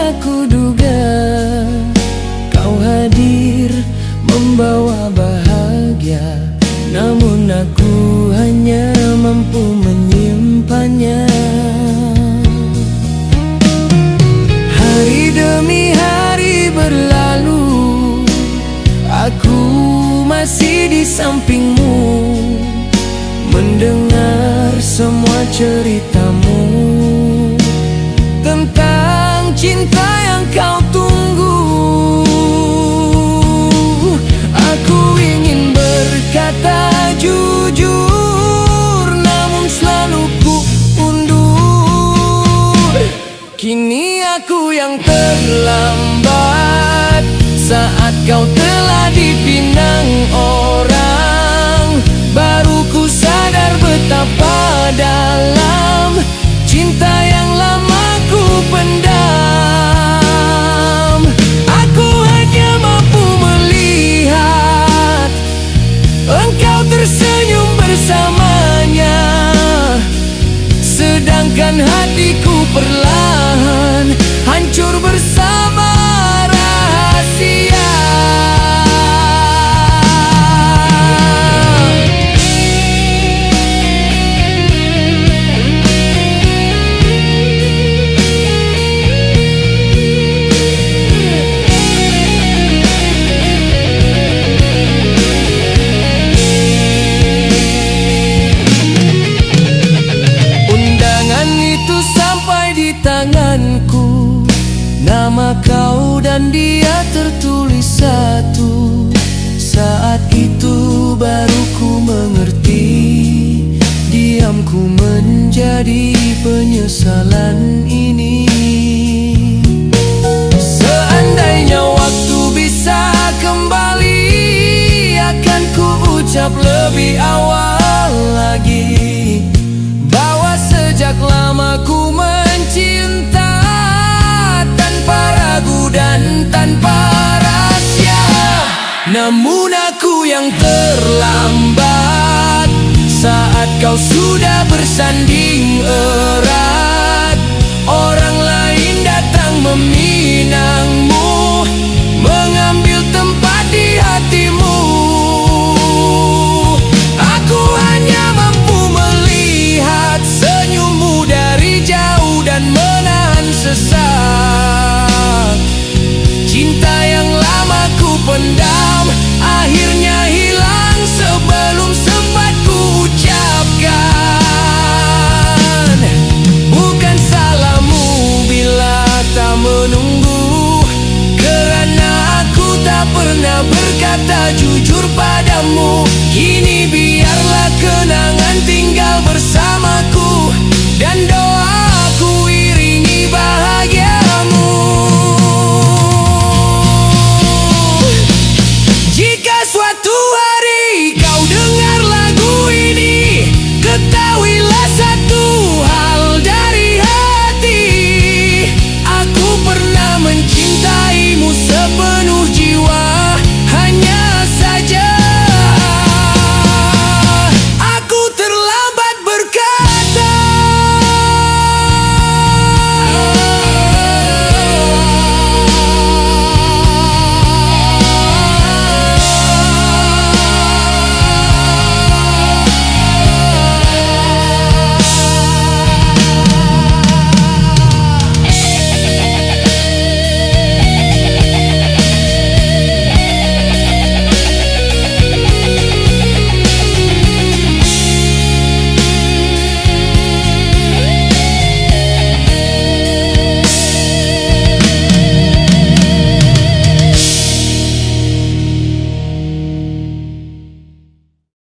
aku duga kau hadir membawa bahagia, namun aku hanya mampu menyimpannya. Hari demi hari berlalu, aku masih di sampingmu, mendengar semua ceritamu tentang cinta yang kau tunggu. Aku ingin berkata jujur, namun selalu ku undur. Kini aku yang terlambat saat kau telah dipinang orang. Baru ku sadar betapa dalam cinta yang lama ku pendam. Aku hanya mampu melihat engkau tersenyum bersamanya, sedangkan hatiku perlahan hancur bersama rahasia. Tanganku, nama kau dan dia tertulis satu. Saat itu baru ku mengerti, diamku menjadi penyesalan ini. Seandainya waktu bisa kembali, akan ku ucap lebih awal lagi bahwa sejak lama ku cinta tanpa ragu dan tanpa rahasia. Namun aku yang terlambat saat kau sudah bersanding erat. Orang lain datang meminangmu, mengambil tempat di hatimu. Aku hanya mampu melihat senyummu dari jauh dan menahan sesak. Cinta yang lama ku pendam akhirnya hilang sebelum sempat ku ucapkan. Bukan salahmu bila tak menunggu, kerana aku tak pernah berkata jujur padamu.